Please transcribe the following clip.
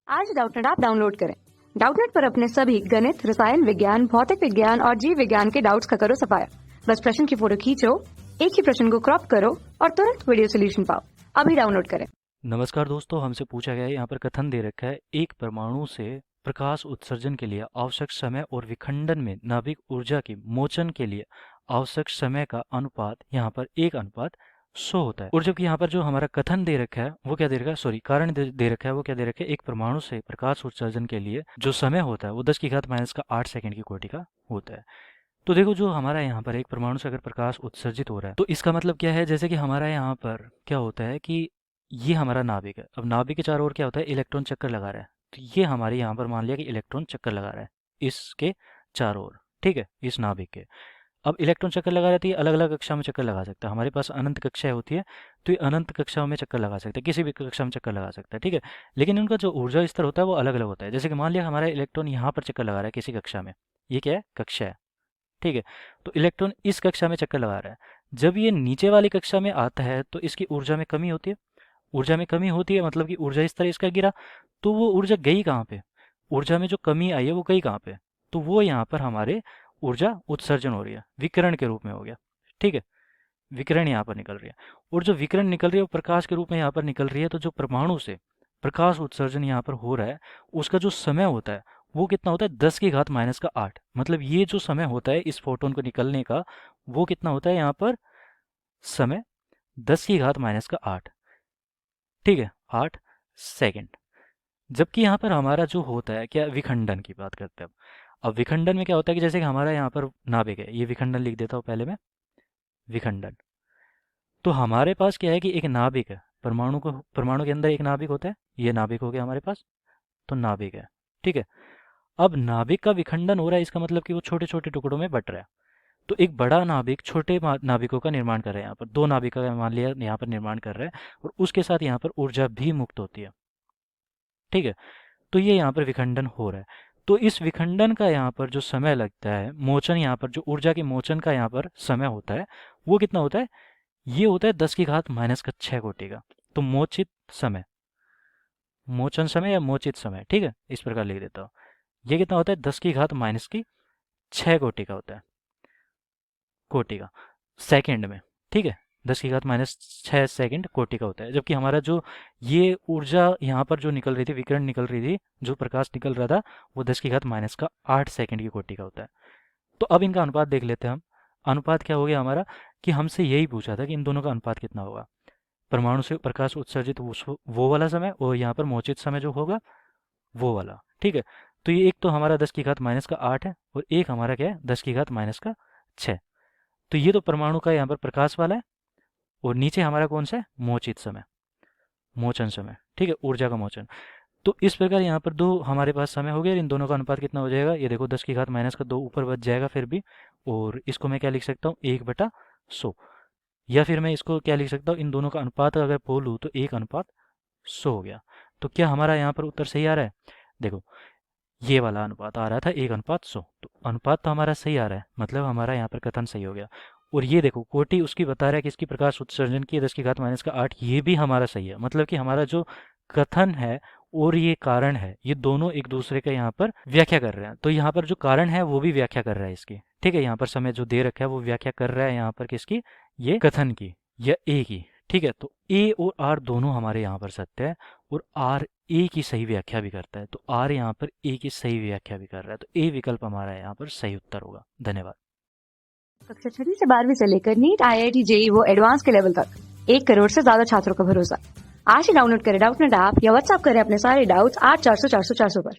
आज Doubtnut app download करें। Doubtnut पर अपने सभी गणित, रसायन विज्ञान, भौतिक विज्ञान और जीव विज्ञान के डाउट्स का करो सफाया। बस प्रश्न की फोटो खींचो, एक ही प्रश्न को क्रॉप करो और तुरंत वीडियो सोल्यूशन पाओ। अभी डाउनलोड करें। नमस्कार दोस्तों, हमसे पूछा गया है, यहाँ पर कथन दे रखा है, एक परमाणु से प्रकाश उत्सर्जन के लिए आवश्यक समय और विखंडन में नाभिक ऊर्जा की मोचन के लिए आवश्यक समय का अनुपात यहाँ पर 1:100 होता है। और जबकि यहाँ पर जो हमारा कथन दे रखा है वो क्या दे रखा है, सॉरी कारण दे रखा है वो क्या दे रखा है, एक परमाणु से प्रकाश उत्सर्जन के लिए जो समय होता है वो 10⁻⁸ सेकंड की कोटि का होता है। तो देखो, जो हमारा यहाँ पर एक परमाणु से अगर प्रकाश उत्सर्जित हो रहा है तो इसका मतलब क्या है, जैसे कि हमारा यहाँ पर क्या होता है कि ये हमारा नाभिक है। अब नाभिक के चारों ओर क्या होता है, इलेक्ट्रॉन चक्कर लगा रहा है। तो ये हमारे यहाँ पर मान लिया कि इलेक्ट्रॉन चक्कर लगा रहा है इसके चारों ओर, ठीक है, इस नाभिक के। अब इलेक्ट्रॉन चक्कर लगा रहती है, अलग अलग कक्षा में चक्कर लगा सकता है। हमारे पास अनंत कक्षाएं होती है, तो ये अनंत कक्षाओं में चक्कर लगा सकता है, किसी भी कक्षा में चक्कर लगा सकता है, ठीक है। लेकिन उनका जो ऊर्जा स्तर होता है वो अलग अलग होता है। जैसे कि मान लिया हमारा इलेक्ट्रॉन यहाँ पर चक्कर लगा रहा है किसी कक्षा में, ये क्या है, कक्षा है, ठीक है। तो इलेक्ट्रॉन इस कक्षा में चक्कर लगा रहा है। जब ये नीचे वाली कक्षा में आता है तो इसकी ऊर्जा में कमी होती है। ऊर्जा में कमी होती है मतलब कि ऊर्जा स्तर इसका गिरा। तो वो ऊर्जा गई कहाँ पे, ऊर्जा में जो कमी आई है वो गई कहाँ पे, तो वो यहाँ पर हमारे ऊर्जा उत्सर्जन हो रही है, विकिरण के रूप में हो गया, ठीक है। विकिरण यहाँ पर निकल रही है, और जो विकिरण निकल रही है वो प्रकाश के रूप में यहाँ पर निकल रही है। तो जो परमाणु से प्रकाश उत्सर्जन यहाँ पर हो रहा है उसका जो समय होता है वो कितना होता है, 10⁻⁸ मतलब ये जो समय होता है इस फोटोन को निकलने का वो कितना होता है यहाँ पर समय 10⁻⁸, ठीक है, 8 सेकंड। जबकि यहाँ पर हमारा जो होता है क्या, विखंडन की बात करते हैं। अब विखंडन में क्या होता है कि जैसे कि हमारा यहाँ पर नाभिक है, ये विखंडन लिख देता हूँ पहले मैं, विखंडन। तो हमारे पास क्या है कि एक नाभिक है, परमाणु के अंदर एक नाभिक होता है, ये नाभिक हो गया हमारे पास, तो नाभिक है, ठीक है। अब नाभिक का विखंडन हो रहा है, इसका मतलब कि वो छोटे छोटे टुकड़ों में बट रहा है। तो एक बड़ा नाभिक छोटे नाभिकों का निर्माण कर रहा है, यहाँ पर दो नाभिकों का मान लिया यहाँ पर निर्माण कर रहा है, और उसके साथ यहाँ पर ऊर्जा भी मुक्त होती है, ठीक है। तो ये यहाँ पर विखंडन हो रहा है। तो इस विखंडन का यहाँ पर जो समय लगता है, मोचन, यहाँ पर जो ऊर्जा के मोचन का यहाँ पर समय होता है वो कितना होता है, ये होता है 10⁻⁻⁶ कोटि का। तो मोचित समय, मोचन समय या मोचित समय, ठीक है, इस प्रकार लिख देता हूँ। ये कितना होता है, 10⁻⁻⁶ कोटि का होता है, कोटि का सेकंड में, ठीक है, 10⁻⁻⁶ सेकंड कोटि का होता है। जबकि हमारा जो ये ऊर्जा यहाँ पर जो निकल रही थी, विकिरण निकल रही थी, जो प्रकाश निकल रहा था वो 10⁻⁸ सेकंड की कोटि का होता है। तो अब इनका अनुपात देख लेते हैं हम। अनुपात क्या हो गया हमारा, कि हमसे यही पूछा था कि इन दोनों का अनुपात कितना होगा, परमाणु से प्रकाश उत्सर्जित वो वाला समय और यहाँ पर मोचित समय जो होगा वो वाला, ठीक है। तो ये एक तो हमारा 10⁻⁸ है और एक हमारा क्या है, 10⁻⁶ तो ये तो परमाणु का यहाँ पर प्रकाश वाला है, और नीचे हमारा कौन सा है, मोचित समय, मोचन समय, ठीक है, ऊर्जा का मोचन। तो इस प्रकार यहाँ पर दो हमारे पास समय हो गया। इन दोनों का अनुपात कितना हो जाएगा, ये देखो 10⁻⁻2 ऊपर बच जाएगा फिर भी, और इसको मैं क्या लिख सकता हूँ, 1/100, या फिर मैं इसको क्या लिख सकता हूँ, इन दोनों का अनुपात अगर बोलूँ तो 1:100 हो गया। तो क्या हमारा यहाँ पर उत्तर सही आ रहा है, देखो ये वाला अनुपात आ रहा था 1:100, तो अनुपात तो हमारा सही आ रहा है, मतलब हमारा यहाँ पर कथन सही हो गया। और ये देखो कोटि उसकी बता रहा है कि इसकी प्रकाश उत्सर्जन की 10⁻⁸, ये भी हमारा सही है। मतलब कि हमारा जो कथन है और ये कारण है, ये दोनों एक दूसरे का यहाँ पर व्याख्या कर रहे हैं। तो यहाँ पर जो कारण है वो भी व्याख्या कर रहा है इसकी, ठीक है। यहाँ पर समय जो दे रखा है वो व्याख्या कर रहा है यहाँ पर किसकी, ये कथन की या ए की, ठीक है। तो ए और आर दोनों हमारे यहाँ पर सत्य है, और आर ए की सही व्याख्या भी करता है। तो आर यहाँ पर ए की सही व्याख्या भी कर रहा है, तो ए विकल्प हमारा यहाँ पर सही उत्तर होगा। धन्यवाद। कक्षा 6 से 12वीं से लेकर नीट, IIT, JEE वो एडवांस के लेवल तक 1 करोड़ से ज्यादा छात्रों का भरोसा। आज ही डाउनलोड करें डाउटनेट ऐप या व्हाट्सएप करें अपने सारे डाउट्स 8400 400 400 पर।